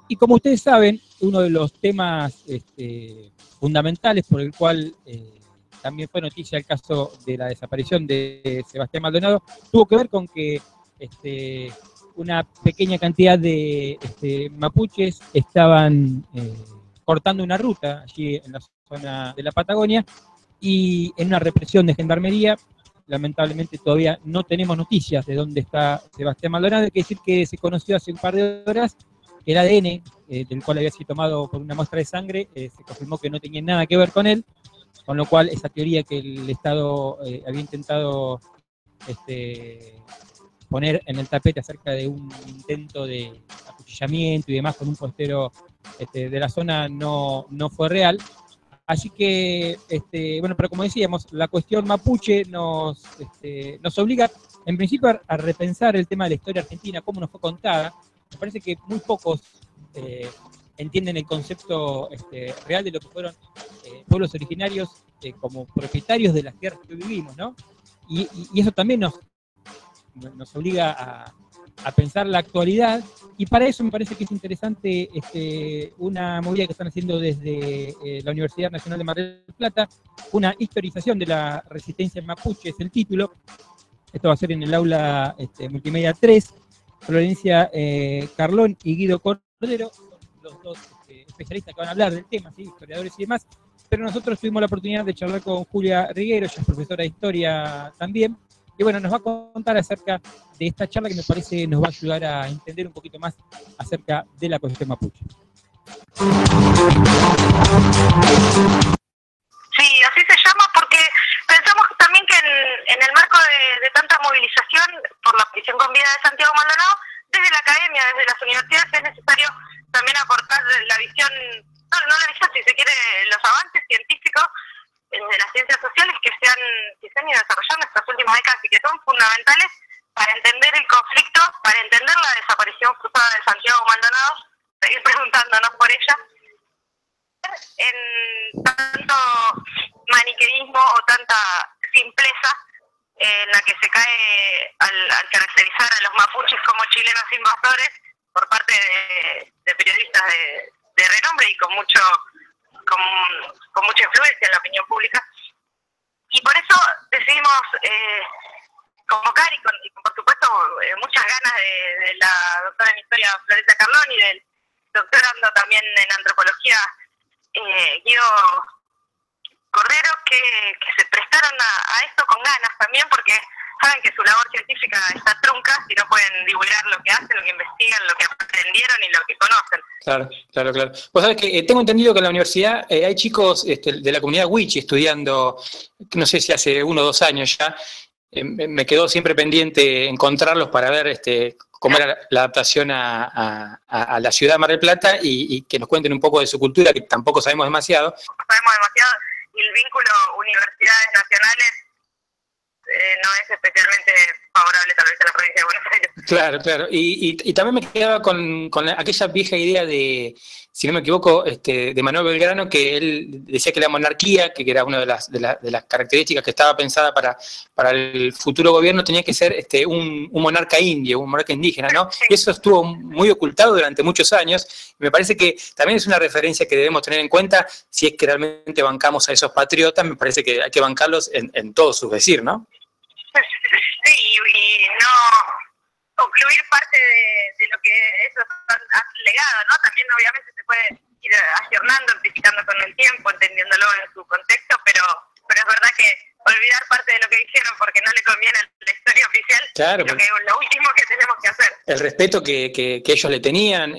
Y como ustedes saben, uno de los temas fundamentales por el cual también fue noticia el caso de la desaparición de Sebastián Maldonado, tuvo que ver con que una pequeña cantidad de mapuches estaban cortando una ruta allí en la zona de la Patagonia, y en una represión de gendarmería. Lamentablemente todavía no tenemos noticias de dónde está Sebastián Maldonado. Hay que decir que se conoció hace un par de horas el ADN, del cual había sido tomado por una muestra de sangre, se confirmó que no tenía nada que ver con él, con lo cual esa teoría que el Estado había intentado poner en el tapete acerca de un intento de acuchillamiento y demás con un postero de la zona no fue real. Así que, bueno, pero como decíamos, la cuestión mapuche nos obliga, en principio, a repensar el tema de la historia argentina, cómo nos fue contada. Me parece que muy pocos entienden el concepto real de lo que fueron pueblos originarios como propietarios de las tierras que vivimos, ¿no? Y eso también nos obliga a pensar la actualidad, y para eso me parece que es interesante una movida que están haciendo desde la Universidad Nacional de Mar del Plata, una historización de la resistencia mapuche, es el título. Esto va a ser en el aula Multimedia 3, Florencia Carlón y Guido Cordero, son los dos especialistas que van a hablar del tema, ¿sí? Historiadores y demás, pero nosotros tuvimos la oportunidad de charlar con Julia Riguero, ella es profesora de historia también, y bueno, nos va a contar acerca de esta charla que me parece nos va a ayudar a entender un poquito más acerca de la cuestión mapuche. Sí, así se llama porque pensamos también que en el marco de tanta movilización por la prisión con vida de Santiago Maldonado, desde la academia, desde las universidades, es necesario también aportar la visión, no la visión, si se quiere, los avances científicos de las ciencias sociales que se han ido desarrollando en estas últimas décadas y que son fundamentales para entender el conflicto, para entender la desaparición forzada de Santiago Maldonado, seguir preguntándonos por ella, en tanto maniqueísmo o tanta simpleza en la que se cae al caracterizar a los mapuches como chilenos invasores por parte de periodistas de renombre y con mucha influencia en la opinión pública. Y por eso decidimos convocar y con por supuesto muchas ganas de la doctora en historia Florencia Carlón y del doctorando también en antropología Guido Cordero, que se prestaron a esto con ganas también, porque saben que su labor científica está trunca si no pueden divulgar lo que hacen, lo que investigan, lo que aprendieron y lo que conocen. Claro. Vos sabés que tengo entendido que en la universidad hay chicos de la comunidad Wichi estudiando, no sé si hace 1 o 2 años ya, me quedó siempre pendiente encontrarlos para ver cómo era la adaptación a la ciudad de Mar del Plata y que nos cuenten un poco de su cultura, que tampoco sabemos demasiado. Sabemos demasiado, y el vínculo universidades nacionales no es especialmente favorable tal vez a la provincia de Buenos Aires. Claro. Y también me quedaba con aquella vieja idea de, si no me equivoco, de Manuel Belgrano, que él decía que la monarquía, que era una de las características que estaba pensada para el futuro gobierno, tenía que ser un monarca indio, un monarca indígena, ¿no? Sí. Y eso estuvo muy ocultado durante muchos años. Me parece que también es una referencia que debemos tener en cuenta si es que realmente bancamos a esos patriotas. Me parece que hay que bancarlos en todo su decir, ¿no? Sí, y no concluir parte de lo que ellos han legado, ¿no? También obviamente se puede ir ayornando, amplificando con el tiempo, entendiéndolo en su contexto, pero es verdad que olvidar parte de lo que dijeron porque no le conviene a la historia oficial, claro, lo último que tenemos que hacer. El respeto que ellos le tenían,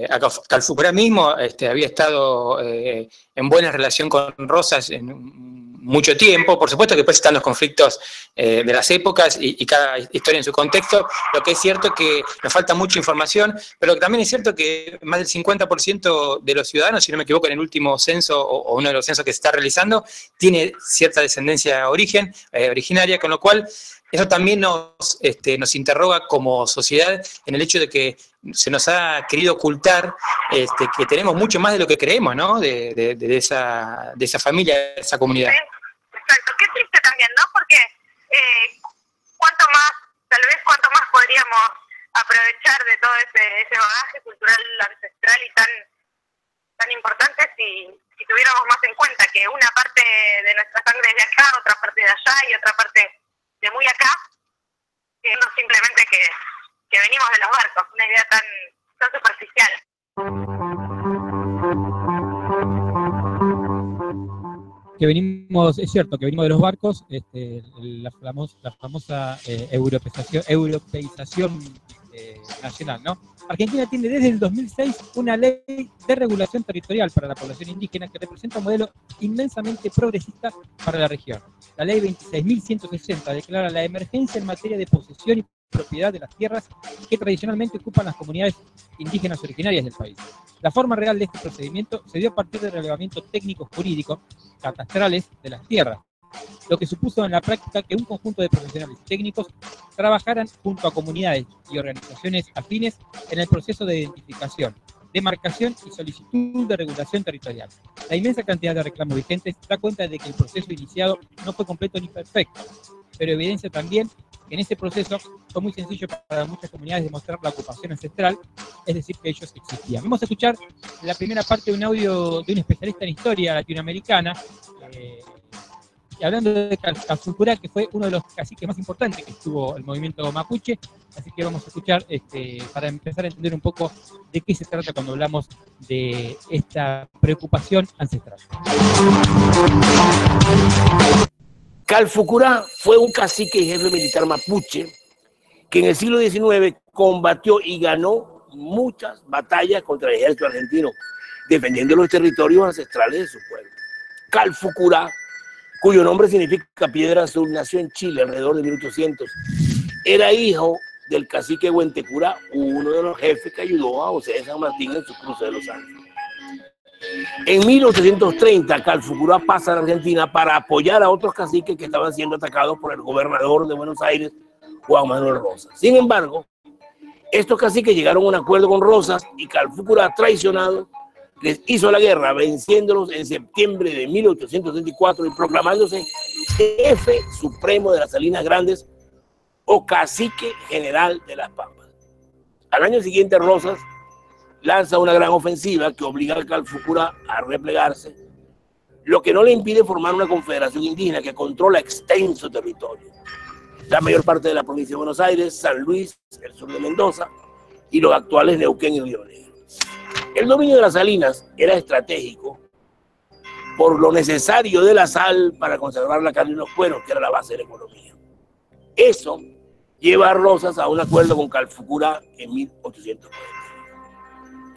a Calfucurá mismo había estado en buena relación con Rosas en mucho tiempo. Por supuesto que después están los conflictos de las épocas y cada historia en su contexto. Lo que es cierto es que nos falta mucha información, pero también es cierto que más del 50% de los ciudadanos, si no me equivoco, en el último censo o uno de los censos que se está realizando, tiene cierta descendencia originaria, con lo cual eso también nos interroga como sociedad en el hecho de que se nos ha querido ocultar que tenemos mucho más de lo que creemos, ¿no? De esa familia, de esa comunidad. Sí, exacto. Qué triste también, ¿no? Porque aprovechar de todo ese bagaje cultural ancestral y tan importante si tuviéramos más en cuenta que una parte de nuestra sangre es de acá, otra parte de allá y otra parte de muy acá, que no simplemente que venimos de los barcos, una idea tan superficial. Que venimos, es cierto, que venimos de los barcos, la famosa europeización nacional, ¿no? Argentina tiene desde el 2006 una ley de regulación territorial para la población indígena que representa un modelo inmensamente progresista para la región. La ley 26.160 declara la emergencia en materia de posesión y propiedad de las tierras que tradicionalmente ocupan las comunidades indígenas originarias del país. La forma real de este procedimiento se dio a partir del relevamiento técnico-jurídico catastrales de las tierras, lo que supuso en la práctica que un conjunto de profesionales técnicos trabajaran junto a comunidades y organizaciones afines en el proceso de identificación, demarcación y solicitud de regulación territorial. La inmensa cantidad de reclamos vigentes da cuenta de que el proceso iniciado no fue completo ni perfecto, pero evidencia también que en ese proceso fue muy sencillo para muchas comunidades demostrar la ocupación ancestral, es decir, que ellos existían. Vamos a escuchar la primera parte de un audio de un especialista en historia latinoamericana, hablando de Calfucurá, que fue uno de los caciques más importantes que estuvo el movimiento mapuche, así que vamos a escuchar para empezar a entender un poco de qué se trata cuando hablamos de esta preocupación ancestral. Calfucurá fue un cacique y jefe militar mapuche que en el siglo XIX combatió y ganó muchas batallas contra el ejército argentino, defendiendo los territorios ancestrales de su pueblo. Calfucurá, cuyo nombre significa piedra azul, nació en Chile alrededor de 1800. Era hijo del cacique Huentecurá, uno de los jefes que ayudó a José de San Martín en su cruce de los Andes. En 1830, Calfucurá pasa a la Argentina para apoyar a otros caciques que estaban siendo atacados por el gobernador de Buenos Aires, Juan Manuel Rosas. Sin embargo, estos caciques llegaron a un acuerdo con Rosas y Calfucurá, traicionado, les hizo la guerra, venciéndolos en septiembre de 1834 y proclamándose jefe supremo de las Salinas Grandes o cacique general de las Pampas. Al año siguiente, Rosas lanza una gran ofensiva que obliga a Calfucurá a replegarse, lo que no le impide formar una confederación indígena que controla extenso territorio. La mayor parte de la provincia de Buenos Aires, San Luis, el sur de Mendoza y los actuales Neuquén y Río Negro. El dominio de las salinas era estratégico por lo necesario de la sal para conservar la carne y los cueros, que era la base de la economía. Eso lleva a Rosas a un acuerdo con Calfucurá en 1840.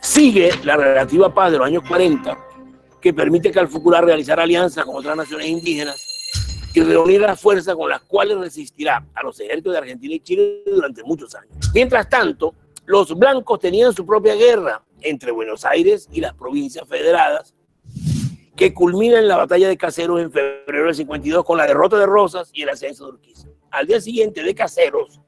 Sigue la relativa paz de los años 40, que permite a Calfucurá realizar alianzas con otras naciones indígenas y reunir las fuerzas con las cuales resistirá a los ejércitos de Argentina y Chile durante muchos años. Mientras tanto, los blancos tenían su propia guerra entre Buenos Aires y las provincias federadas, que culmina en la batalla de Caseros en febrero del 52 con la derrota de Rosas y el ascenso de Urquiza. Al día siguiente de Caseros,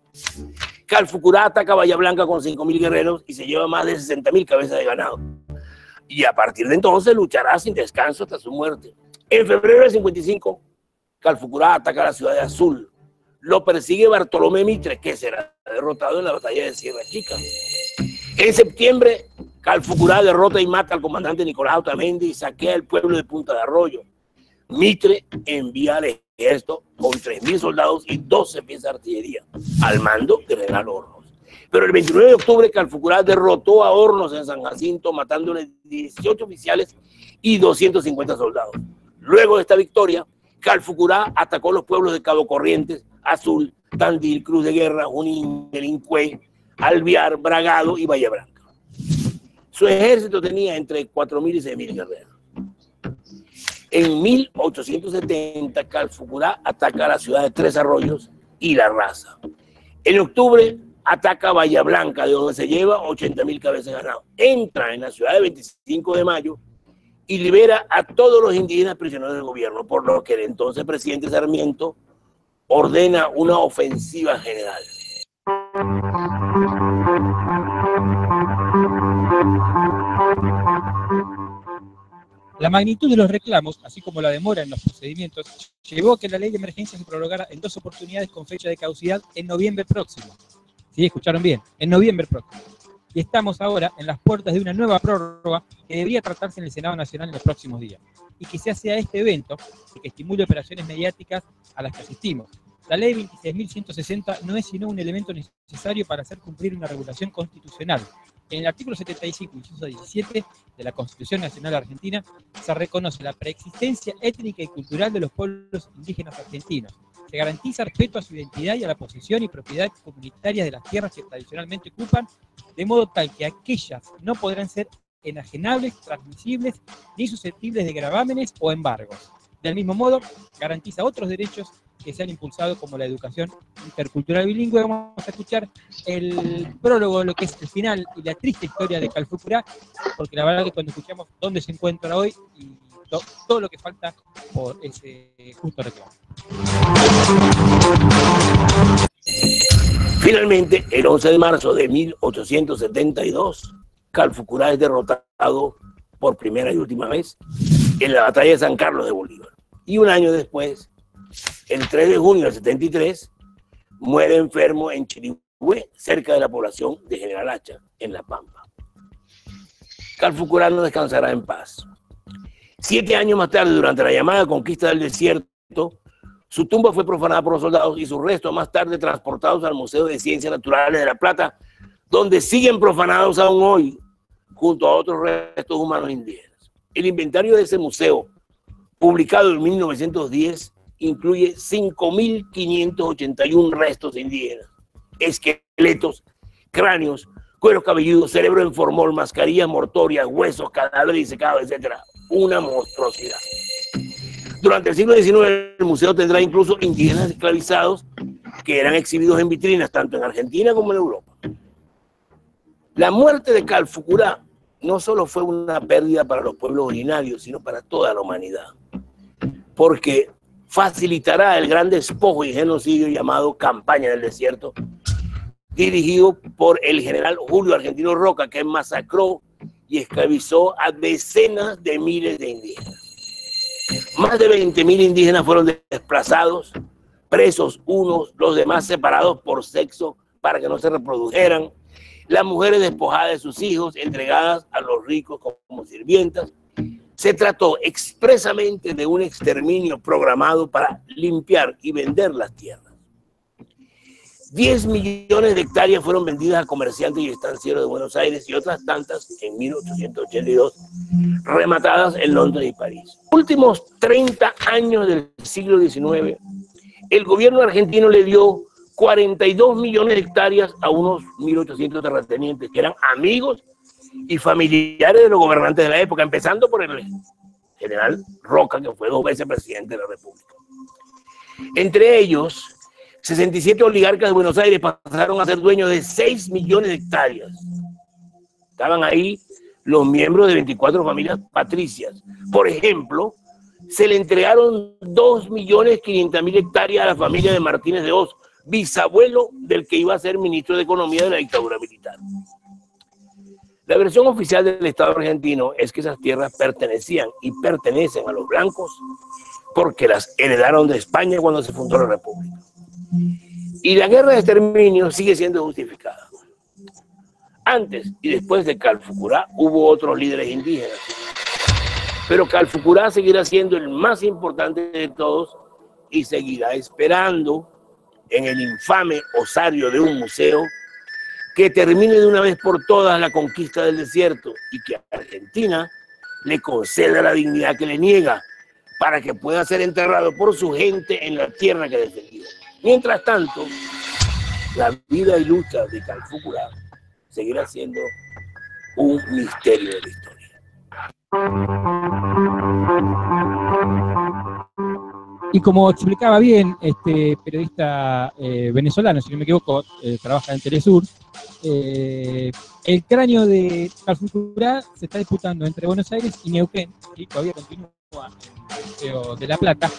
Calfucurá ataca a Bahía Blanca con 5.000 guerreros y se lleva más de 60.000 cabezas de ganado. Y a partir de entonces luchará sin descanso hasta su muerte. En febrero del 55, Calfucurá ataca la ciudad de Azul. Lo persigue Bartolomé Mitre, que será derrotado en la batalla de Sierra Chica. En septiembre, Calfucurá derrota y mata al comandante Nicolás Otamendi y saquea el pueblo de Punta de Arroyo. Mitre envía al ejército con 3.000 soldados y 12 piezas de artillería, al mando de General Hornos. Pero el 29 de octubre, Calfucurá derrotó a Hornos en San Jacinto, matándole 18 oficiales y 250 soldados. Luego de esta victoria, Calfucurá atacó los pueblos de Cabo Corrientes, Azul, Tandil, Cruz de Guerra, Junín, Belincué, Alvear, Bragado y Bahía Blanca. Su ejército tenía entre 4.000 y 6.000 guerreros. En 1870, Calfucurá ataca la ciudad de Tres Arroyos y La Raza. En octubre, ataca Bahía Blanca, de donde se lleva 80.000 cabezas de ganado. Entra en la ciudad de 25 de mayo y libera a todos los indígenas prisioneros del gobierno, por lo que el entonces presidente Sarmiento ordena una ofensiva general. La magnitud de los reclamos, así como la demora en los procedimientos, llevó a que la ley de emergencia se prorrogara en 2 oportunidades con fecha de caducidad en noviembre próximo. Sí, escucharon bien, en noviembre próximo. Y estamos ahora en las puertas de una nueva prórroga que debería tratarse en el Senado Nacional en los próximos días. Y quizás sea este evento el que estimule operaciones mediáticas a las que asistimos. La ley 26.160 no es sino un elemento necesario para hacer cumplir una regulación constitucional. En el artículo 75, inciso 17 de la Constitución Nacional Argentina, se reconoce la preexistencia étnica y cultural de los pueblos indígenas argentinos. Se garantiza respeto a su identidad y a la posesión y propiedad comunitaria de las tierras que tradicionalmente ocupan, de modo tal que aquellas no podrán ser enajenables, transmisibles, ni susceptibles de gravámenes o embargos. Del mismo modo, garantiza otros derechos que se han impulsado como la educación intercultural bilingüe. Vamos a escuchar el prólogo, lo que es el final y la triste historia de Calfucurá, porque la verdad que cuando escuchamos dónde se encuentra hoy y todo lo que falta por ese justo reclamo. Finalmente, el 11 de marzo de 1872, Calfucurá es derrotado por primera y última vez en la batalla de San Carlos de Bolívar. Y un año después, el 3 de junio del 73, muere enfermo en Chirigüe, cerca de la población de General Hacha, en La Pampa. Calfucurá no descansará en paz. 7 años más tarde, durante la llamada conquista del desierto, su tumba fue profanada por los soldados y sus restos más tarde transportados al Museo de Ciencias Naturales de La Plata, donde siguen profanados aún hoy, junto a otros restos humanos indígenas. El inventario de ese museo, publicado en 1910, incluye 5.581 restos indígenas, esqueletos, cráneos, cueros cabelludos, cerebro en formol, mascarillas mortorias, huesos, cadáveres disecados, etc. Una monstruosidad. Durante el siglo XIX, el museo tendrá incluso indígenas esclavizados que eran exhibidos en vitrinas, tanto en Argentina como en Europa. La muerte de Calfucurá no solo fue una pérdida para los pueblos originarios, sino para toda la humanidad, porque facilitará el gran despojo y genocidio llamado Campaña del Desierto, dirigido por el general Julio Argentino Roca, que masacró y esclavizó a decenas de miles de indígenas. Más de 20.000 indígenas fueron desplazados, presos unos, los demás separados por sexo para que no se reprodujeran, las mujeres despojadas de sus hijos, entregadas a los ricos como sirvientas. Se trató expresamente de un exterminio programado para limpiar y vender las tierras. 10 millones de hectáreas fueron vendidas a comerciantes y estancieros de Buenos Aires y otras tantas en 1882, rematadas en Londres y París. En los últimos 30 años del siglo XIX, el gobierno argentino le dio 42 millones de hectáreas a unos 1.800 terratenientes que eran amigos y familiares de los gobernantes de la época, empezando por el general Roca, que fue 2 veces presidente de la República. Entre ellos, 67 oligarcas de Buenos Aires pasaron a ser dueños de 6 millones de hectáreas. Estaban ahí los miembros de 24 familias patricias. Por ejemplo, se le entregaron 2.500.000 hectáreas a la familia de Martínez de Hoz, bisabuelo del que iba a ser ministro de Economía de la dictadura militar. La versión oficial del Estado argentino es que esas tierras pertenecían y pertenecen a los blancos porque las heredaron de España cuando se fundó la República. Y la guerra de exterminio sigue siendo justificada. Antes y después de Calfucurá hubo otros líderes indígenas, pero Calfucurá seguirá siendo el más importante de todos y seguirá esperando en el infame osario de un museo que termine de una vez por todas la conquista del desierto y que a Argentina le conceda la dignidad que le niega para que pueda ser enterrado por su gente en la tierra que defendió. Mientras tanto, la vida y lucha de Calfucurá seguirá siendo un misterio de la historia. Y como explicaba bien este periodista venezolano, si no me equivoco, trabaja en Telesur, el cráneo de Calfucurá se está disputando entre Buenos Aires y Neuquén, y todavía continúa en el Museo de La Plata.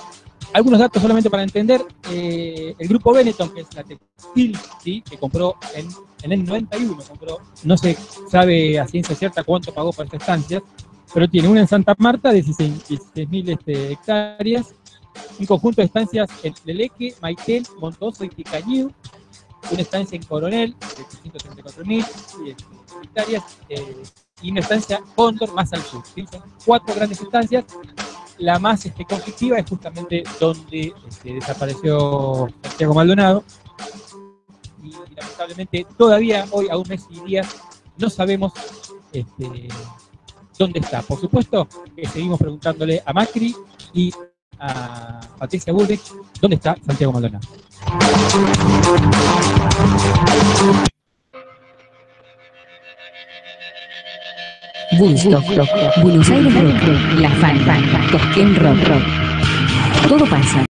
Algunos datos solamente para entender, el grupo Benetton, que es la textil, ¿sí?, que compró en el 91, no se sabe a ciencia cierta cuánto pagó por esta estancia, pero tiene una en Santa Marta de 16.000 hectáreas, un conjunto de estancias en Leleque, Maitel, Montoso y Ticañú, una estancia en Coronel de 334.000 hectáreas y una estancia Cóndor más al sur. ¿Sí? Son 4 grandes estancias. La más conflictiva es justamente donde desapareció Santiago Maldonado. Y lamentablemente todavía hoy, a un mes y días, no sabemos dónde está. Por supuesto que seguimos preguntándole a Macri y a Patricia Bullrich dónde está Santiago Maldonado. Woodstock, Buenos Aires Rock, La Fanta, Cosquín Rock. Todo pasa.